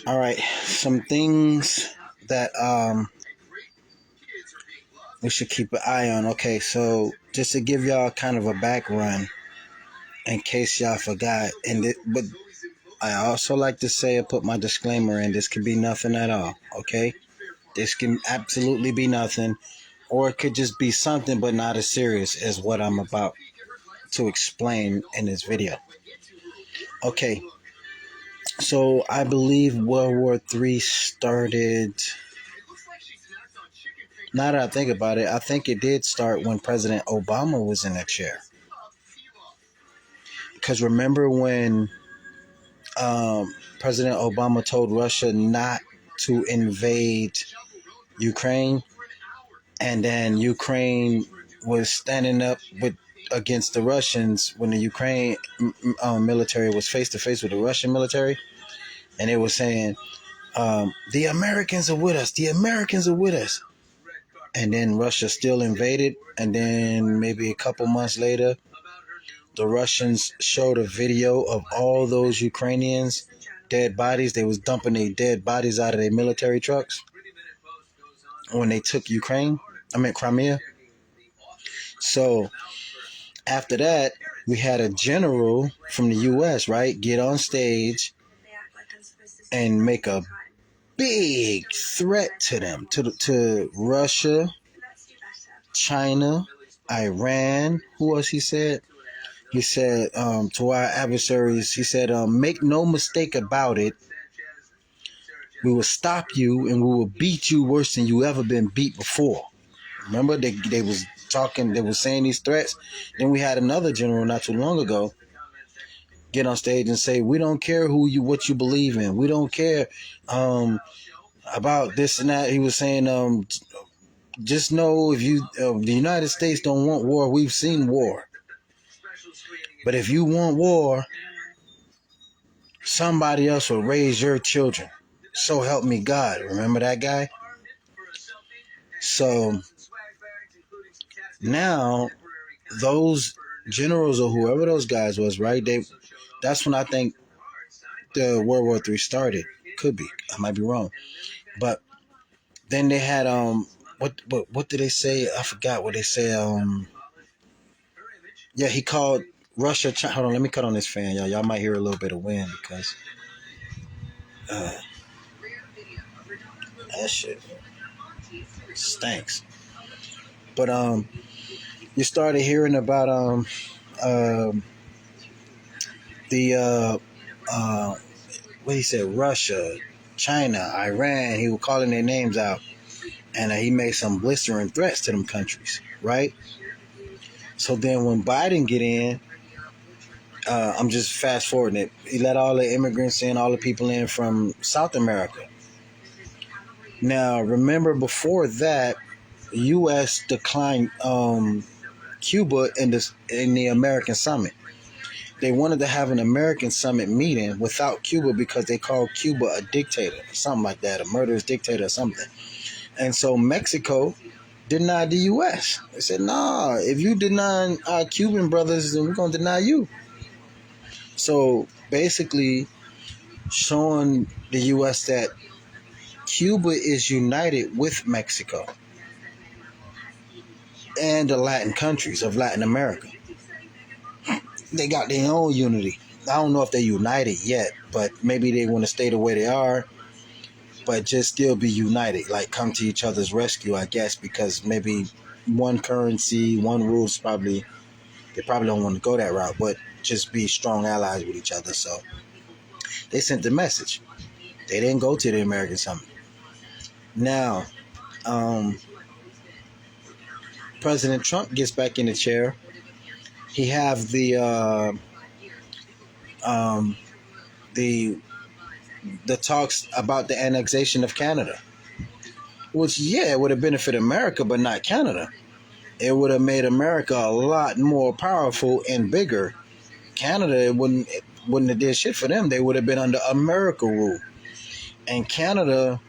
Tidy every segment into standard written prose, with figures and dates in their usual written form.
All right, some things that we should keep an eye on. Okay, so just to give y'all kind of a back run in case y'all forgot, but I also like to say, I put my disclaimer in. This could be nothing at all. Okay, this can absolutely be nothing, or it could just be something, but not as serious as what I'm about to explain in this video. Okay, so I believe World War III started. Now that I think about it, I think it did start when President Obama was in that chair. Because remember when President Obama told Russia not to invade Ukraine, and then Ukraine was standing up against the Russians when the Ukraine military was face to face with the Russian military, and it was saying, "The Americans are with us. The Americans are with us." And then Russia still invaded, and then maybe a couple months later, the Russians showed a video of all those Ukrainians dead bodies. They was dumping their dead bodies out of their military trucks when they took Crimea. So after that, we had a general from the U.S., right, get on stage and make a big threat to them, to Russia, China, Iran. Who else he said? He said to our adversaries, he said, make no mistake about it. We will stop you and we will beat you worse than you ever been beat before. Remember, they was talking, they was saying these threats. Then we had another general not too long ago get on stage and say, we don't care what you believe in. We don't care about this and that. He was saying, just know if the United States don't want war, we've seen war. But if you want war, somebody else will raise your children. So help me God. Remember that guy? So now those generals or whoever those guys was, right? That's when I think the World War III started. Could be. I might be wrong. But then they had what did they say? I forgot what they said. Yeah, he called Russia. Hold on, let me cut on this fan, y'all. Y'all might hear a little bit of wind because that shit stinks. But you started hearing about the what he said, Russia, China, Iran. He was calling their names out, and he made some blistering threats to them countries, right? So then when Biden get in, I'm just fast forwarding it. He let all the immigrants in, all the people in from South America. Now, remember before that, U.S. declined Cuba in the American summit. They wanted to have an American summit meeting without Cuba because they called Cuba a dictator, something like that, a murderous dictator or something. And so Mexico denied the U.S. They said, nah, if you deny our Cuban brothers, then we're going to deny you. So basically showing the U.S. that Cuba is united with Mexico and the Latin countries of Latin America. They got their own unity. I don't know if they're united yet, but maybe they want to stay the way they are, but just still be united, like come to each other's rescue, I guess, because maybe one currency, one rules they probably don't want to go that route, but just be strong allies with each other. So they sent the message. They didn't go to the American summit. Now, President Trump gets back in the chair. He have the talks about the annexation of Canada, which, yeah, it would have benefited America, but not Canada. It would have made America a lot more powerful and bigger. Canada wouldn't have did shit for them. They would have been under America rule. And Canada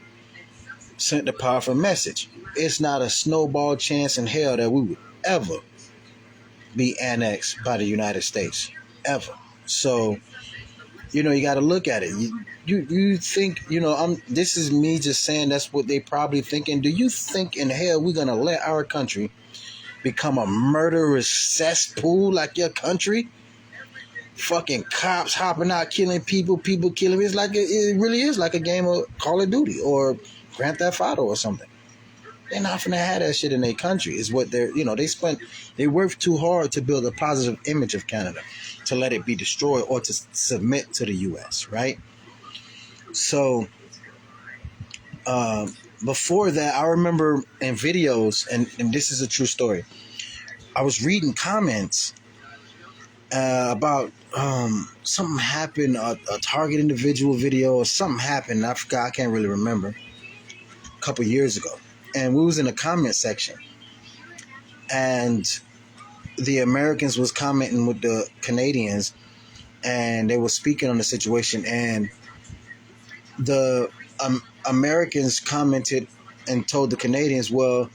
sent the powerful message. It's not a snowball chance in hell that we would ever be annexed by the United States. Ever. So, You got to look at it. You think, this is me just saying that's what they probably thinking. Do you think in hell we're going to let our country become a murderous cesspool like your country? Fucking cops hopping out, killing people, people killing. It's like it really is like a game of Call of Duty or Grand Theft Auto or something. They're not gonna have that shit in their country. Is what they worked too hard to build a positive image of Canada, to let it be destroyed or to submit to the U.S. Right? So before that, I remember in videos, and this is a true story. I was reading comments about something happened, a Target individual video or something happened. I forgot. I can't really remember. A couple years ago, and we was in the comment section, and the Americans was commenting with the Canadians, and they were speaking on the situation, and the Americans commented and told the Canadians, well,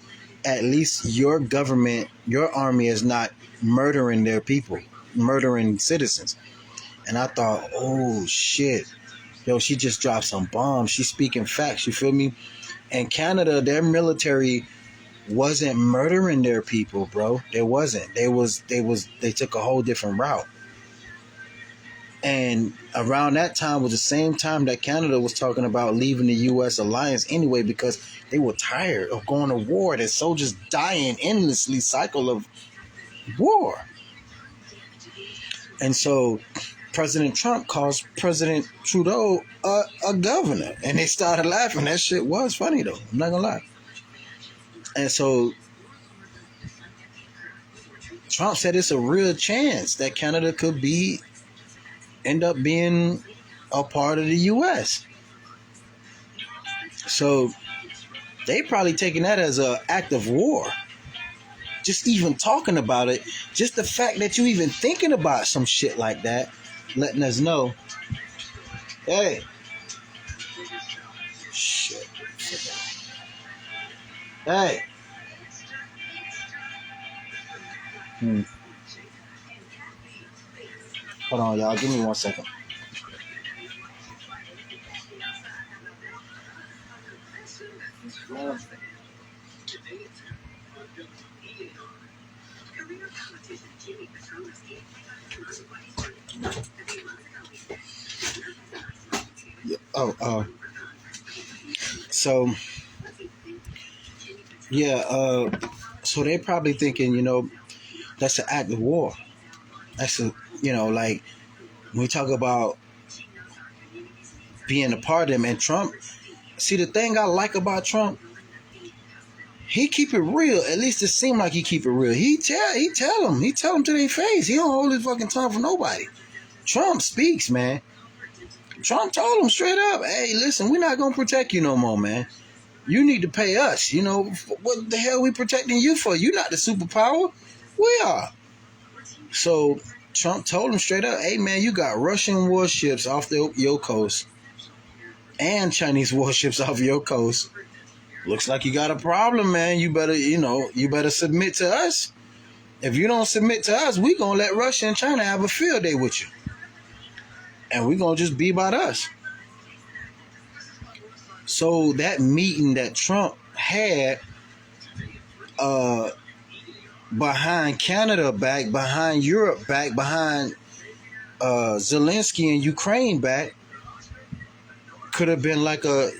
at least your government, your army is not murdering their people, murdering citizens. And I thought, oh shit, yo, she just dropped some bombs. She's speaking facts, you feel me? And Canada, their military wasn't murdering their people, bro. They wasn't. They took a whole different route. And around that time was the same time that Canada was talking about leaving the U.S. alliance anyway, because they were tired of going to war. Their soldiers dying endlessly, cycle of war. And so President Trump calls President Trudeau a governor. And they started laughing. That shit was funny, though. I'm not going to lie. And so Trump said it's a real chance that Canada could end up being a part of the U.S. So they probably taking that as an act of war. Just even talking about it, just the fact that you even thinking about some shit like that, letting us know, hey, shit, hey, hold on, y'all, give me 1 second. So yeah, so they probably thinking, that's an act of war. That's like when we talk about being a part of them. And Trump, see, the thing I like about Trump, he keep it real. At least it seems like he keep it real. He tell them to their face. He don't hold his fucking tongue for nobody. Trump speaks, man. Trump told them straight up, hey, listen, we're not going to protect you no more, man. You need to pay us. What the hell we protecting you for? You're not the superpower. We are. So Trump told him straight up, hey, man, you got Russian warships off your coast and Chinese warships off your coast. Looks like you got a problem, man. You better submit to us. If you don't submit to us, we going to let Russia and China have a field day with you. And we going to just be about us. So that meeting that Trump had behind Canada back, behind Europe back, behind Zelensky and Ukraine back, could have been like a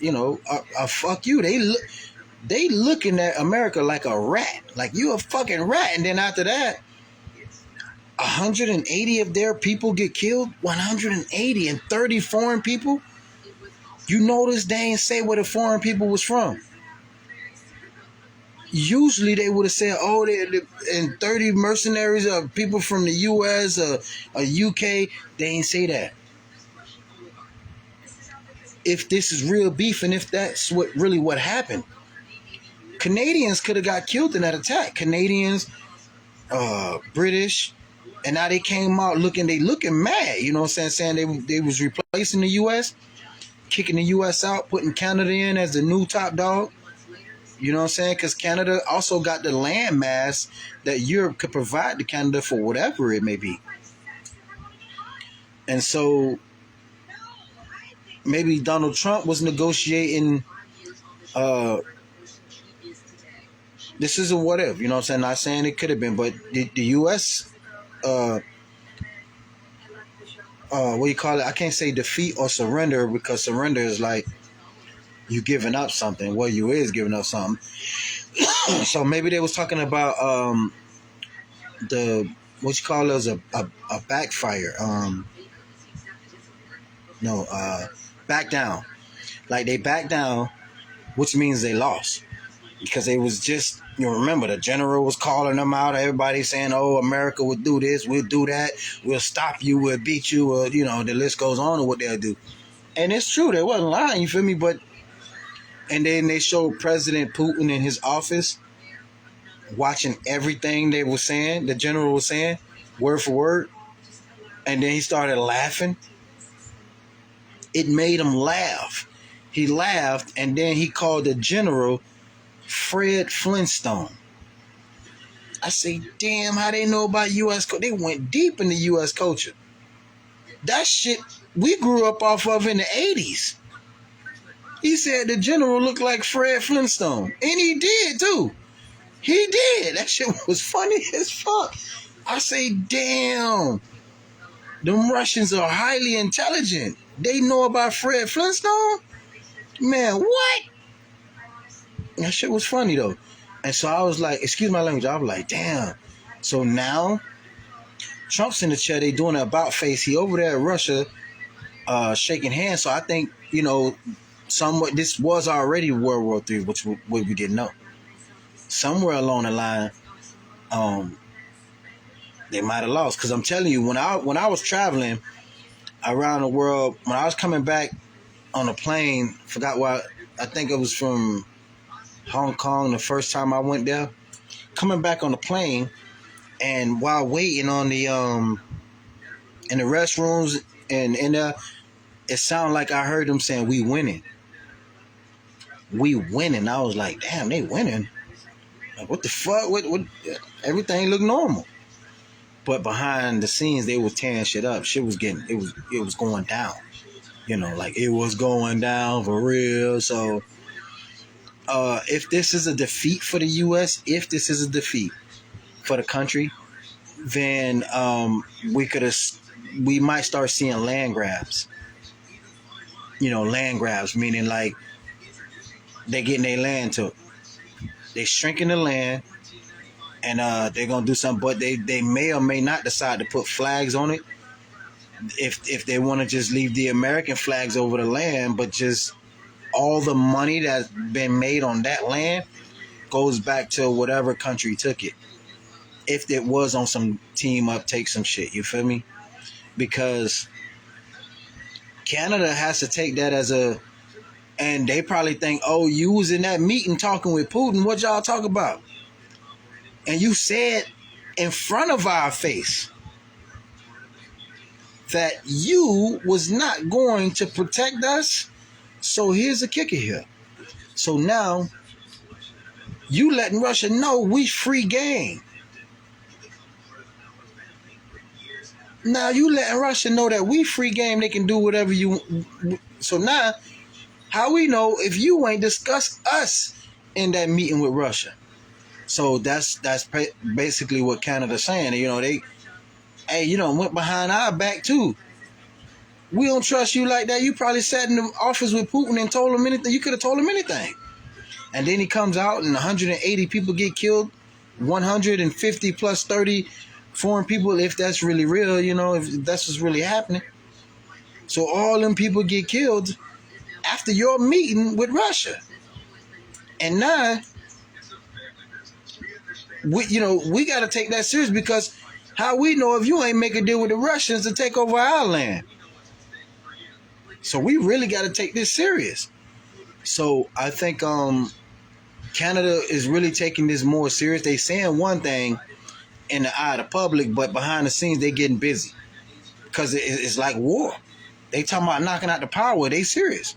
fuck you. They looking at America like a rat. Like, you a fucking rat. And then after that, 180 of their people get killed. 180 and 30 foreign people. You notice they ain't say where the foreign people was from. Usually they would have said, oh, and 30 mercenaries are people from the U.S. or UK. They ain't say that. If this is real beef and if that's what happened, Canadians could have got killed in that attack. Canadians, British, and now they came out looking mad. You know what I'm saying they was replacing the U.S., kicking the U.S. out, putting Canada in as the new top dog. You know what I'm saying? Because Canada also got the land mass that Europe could provide to Canada for whatever it may be. And so maybe Donald Trump was negotiating. This is a what if, you know what I'm saying? Not saying it could have been, but the U.S. What do you call it? I can't say defeat or surrender, because surrender is like you giving up something. Well, you is giving up something. So maybe they was talking about the what you call it as a backfire. No, back down. Like they back down, which means they lost. Because they was just, you know, remember the general was calling them out. Everybody saying, "Oh, America would do this, we'll do that, we'll stop you, we'll beat you," or you know, the list goes on of what they'll do. And it's true, they wasn't lying. You feel me? But and then they showed President Putin in his office watching everything they were saying, the general was saying, word for word. And then he started laughing. It made him laugh. He laughed, and then he called the general Fred Flintstone. I say, damn, how they know about U.S. They went deep in the U.S. culture. That shit we grew up off of in the 80s. He said the general looked like Fred Flintstone. And he did, too. He did. That shit was funny as fuck. I say, damn. Them Russians are highly intelligent. They know about Fred Flintstone? Man, what? That shit was funny, though. And so I was like, excuse my language, I was like, damn. So now, Trump's in the chair, they doing an about face. He over there at Russia, shaking hands. So I think, you know, somewhat this was already World War III, which we didn't know. Somewhere along the line, they might have lost. Because I'm telling you, when I was traveling around the world, when I was coming back on a plane, forgot what, I think it was from Hong Kong the first time I went there, coming back on the plane, and while waiting on the in the restrooms and in there, it sounded like I heard them saying, "We winning. We winning." I was like, damn, they winning. Like, what the fuck? What everything looked normal. But behind the scenes they were tearing shit up. Shit was getting it was going down. You know, like it was going down for real. So if this is a defeat for the US, if this is a defeat for the country, then we might start seeing land grabs. You know, land grabs, meaning like they getting their land took. They shrinking the land, and they're gonna do something, but they may or may not decide to put flags on it. If they want to just leave the American flags over the land, but just all the money that's been made on that land goes back to whatever country took it. If it was on some team up, take some shit, you feel me? Because Canada has to take that as and they probably think, oh, you was in that meeting talking with Putin, what y'all talk about? And you said in front of our face that you was not going to protect us. So here's the kicker here. So now you letting Russia know we free game. Now you letting Russia know that we free game, they can do whatever you. So now, how we know if you ain't discussed us in that meeting with Russia? So that's basically what Canada's saying. You know, went behind our back too. We don't trust you like that. You probably sat in the office with Putin and told him anything. You could have told him anything. And then he comes out and 180 people get killed, 150 plus 30 foreign people, if that's really real, you know, if that's what's really happening. So all them people get killed after your meeting with Russia. And now, we got to take that serious, because how we know if you ain't make a deal with the Russians to take over our land? So we really got to take this serious. So I think Canada is really taking this more serious. They saying one thing in the eye of the public, but behind the scenes they getting busy, because it's like war. They talking about knocking out the power. They serious.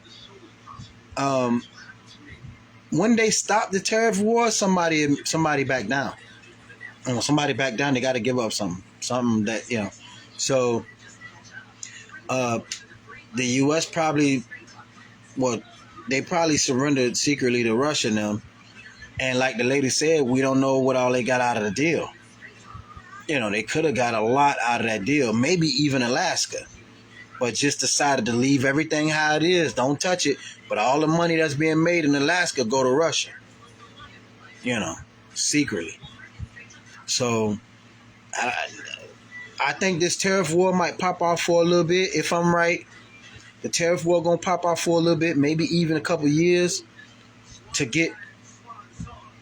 When they stop the tariff war, somebody back down. When somebody back down, they got to give up something that, you know. So the U.S. probably well, they probably surrendered secretly to Russia now. And like the lady said, we don't know what all they got out of the deal. They could have got a lot out of that deal, maybe even Alaska, but just decided to leave everything how it is. Don't touch it. But all the money that's being made in Alaska go to Russia, secretly. So I think this tariff war might pop off for a little bit. If I'm right, the tariff war going to pop off for a little bit, maybe even a couple years, to get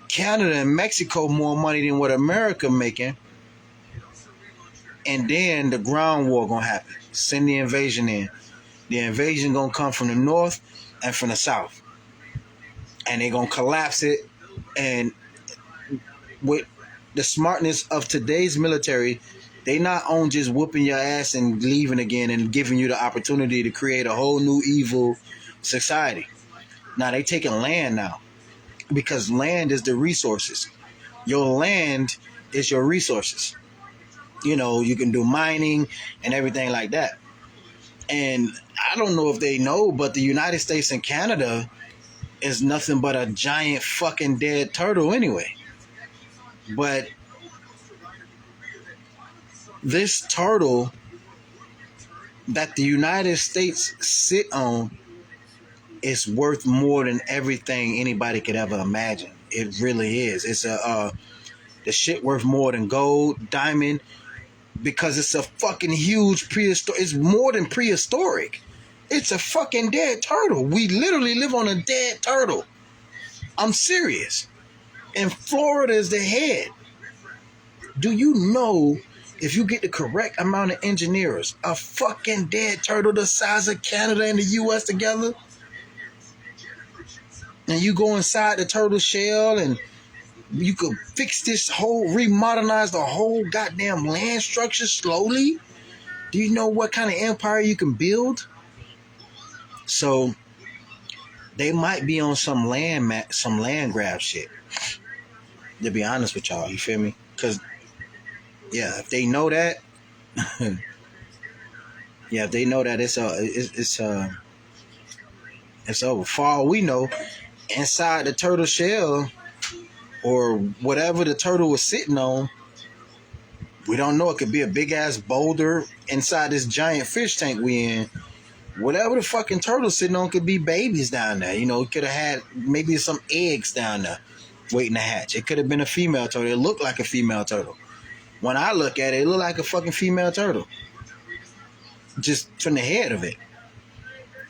Canada and Mexico more money than what America making. And then the ground war going to happen. Send the invasion in. The invasion going to come from the north and from the south. And they're going to collapse it. And with the smartness of today's military, they not on just whooping your ass and leaving again and giving you the opportunity to create a whole new evil society. Now they taking land now, because land is the resources. Your land is your resources. You can do mining and everything like that. And I don't know if they know, but the United States and Canada is nothing but a giant fucking dead turtle anyway. But this turtle that the United States sit on is worth more than everything anybody could ever imagine. It really is. It's the shit worth more than gold, diamond, because it's a fucking huge prehistoric. It's more than prehistoric. It's a fucking dead turtle. We literally live on a dead turtle. I'm serious. And Florida is the head. Do you know, if you get the correct amount of engineers, a fucking dead turtle the size of Canada and the U.S. together, and you go inside the turtle shell and you could fix this remodernize the whole goddamn land structure slowly? Do you know what kind of empire you can build? So they might be on some land grab shit. To be honest with y'all, you feel me? Because if they know that, if they know that it's over. For all we know, inside the turtle shell or whatever the turtle was sitting on, we don't know. It could be a big ass boulder inside this giant fish tank we in. Whatever the fucking turtle's sitting on could be babies down there. It could have had maybe some eggs down there waiting to hatch. It could have been a female turtle. It looked like a female turtle. When I look at it, it looked like a fucking female turtle. Just from the head of it.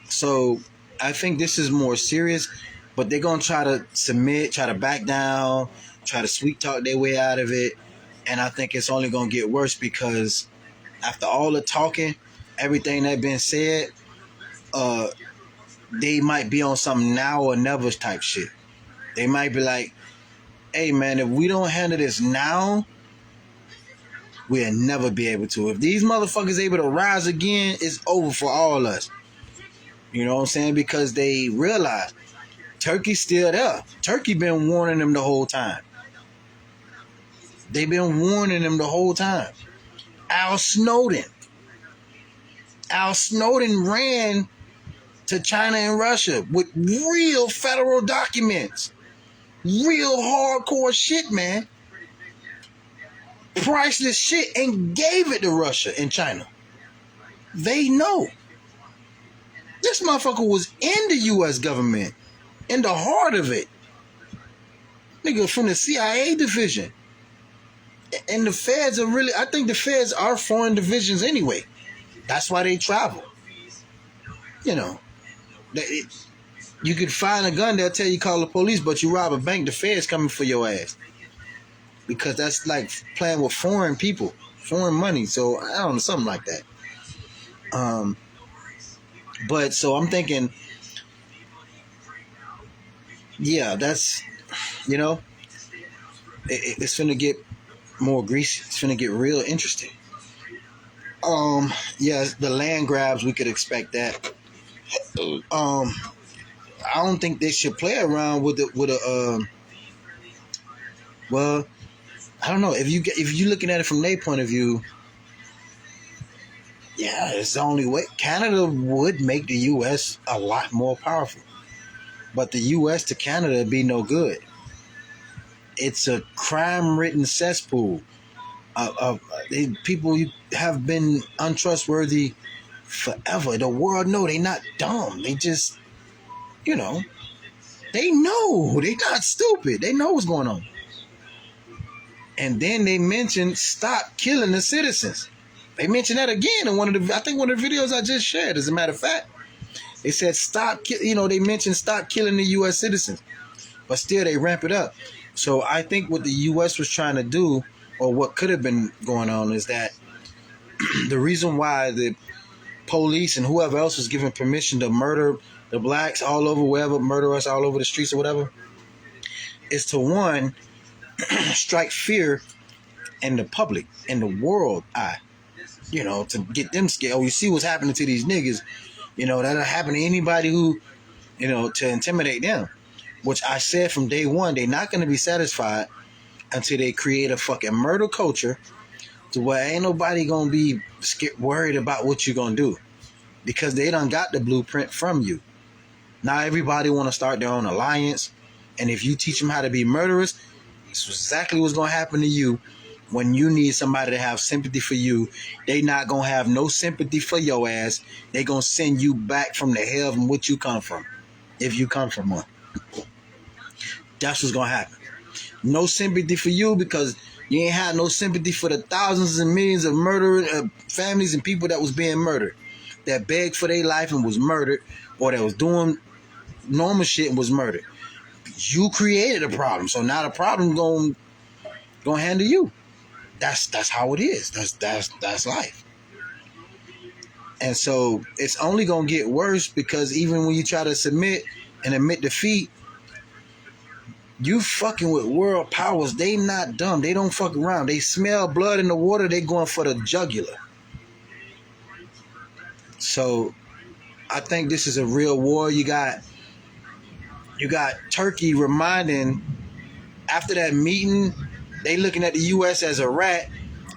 So I think this is more serious, but they're going to try to submit, try to back down, try to sweet talk their way out of it. And I think it's only going to get worse, because after all the talking, everything that been said, they might be on some now or never type shit. They might be like, hey man, if we don't handle this now, we'll never be able to. If these motherfuckers able to rise again, it's over for all us. You know what I'm saying? Because they realize Turkey's still there. Turkey been warning them the whole time. They've been warning them the whole time. Al Snowden ran to China and Russia with real federal documents. Real hardcore shit, man. Priceless shit, and gave it to Russia and China. They know. This motherfucker was in the U.S. government, in the heart of it. Nigga from the CIA division. And the feds are really, I think the feds are foreign divisions anyway. That's why they travel. You could find a gun, they'll tell you call the police, but you rob a bank, the feds coming for your ass. Because that's like playing with foreign people, foreign money. So I don't know, something like that. But so I'm thinking, that's, it's finna get more greasy. It's finna get real interesting. The land grabs, we could expect that. I don't think they should play around with a. Well, I don't know if you looking at it from their point of view. Yeah, it's the only way. Canada would make the U.S. a lot more powerful, but the U.S. to Canada be no good. It's a crime-ridden cesspool. People have been untrustworthy forever. The world know they not dumb. They just, you know, they know. They not stupid. They know what's going on. And then they mentioned stop killing the citizens. They mentioned that again in one of the videos I just shared. As a matter of fact, they said they mentioned stop killing the U.S. citizens, but still they ramp it up. So I think what the U.S. was trying to do, or what could have been going on, is that the reason why the police and whoever else was given permission to murder the blacks all over, wherever, murder us all over the streets or whatever, is to, one, strike fear in the public, in the world eye, to get them scared. Oh, you see what's happening to these niggas, that'll happen to anybody who, to intimidate them. Which I said from day one, they're not going to be satisfied until they create a fucking murder culture to where ain't nobody going to be worried about what you're going to do, because they done got the blueprint from you. Now everybody want to start their own alliance, and if you teach them how to be murderers, it's exactly what's going to happen to you. When you need somebody to have sympathy for you, they not going to have no sympathy for your ass. They going to send you back from the hell from which you come from, if you come from one. That's what's going to happen. No sympathy for you, because you ain't had no sympathy for the thousands and millions of murdered families and people that was being murdered, that begged for their life and was murdered, or that was doing normal shit and was murdered. You created a problem, so now the problem going to handle you. That's how it is. That's life. And so it's only going to get worse, because even when you try to submit and admit defeat, you fucking with world powers. They not dumb. They don't fuck around. They smell blood in the water. They going for the jugular. So I think this is a real war. You got Turkey reminding, after that meeting, they looking at the U.S. as a rat,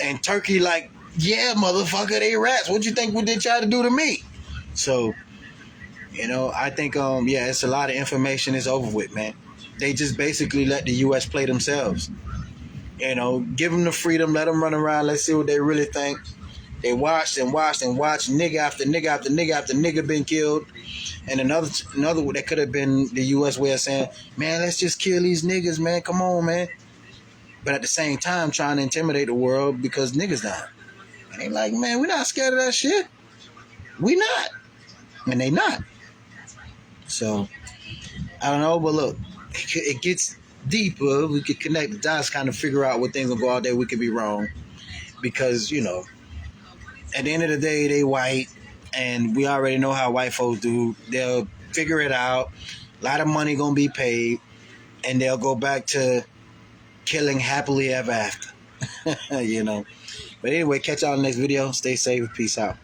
and Turkey like, yeah, motherfucker, they rats. What you think what they try to do to me? So, I think, it's a lot of information. It's over with, man. They just basically let the U.S. play themselves. Give them the freedom, let them run around, let's see what they really think. They watched and watched and watched, nigga after nigga after nigga after nigga been killed. And another that could have been the U.S. way of saying, man, let's just kill these niggas, man, come on, man. But at the same time, trying to intimidate the world because niggas dying. And they like, man, we're not scared of that shit. We not. And they not. So, I don't know, but look, it gets deeper. We could connect the dots, kind of figure out what things will go out there. We could be wrong. Because, at the end of the day, they white. And we already know how white folks do. They'll figure it out. A lot of money going to be paid. And they'll go back to killing happily ever after. But anyway, catch y'all in the next video. Stay safe. Peace out.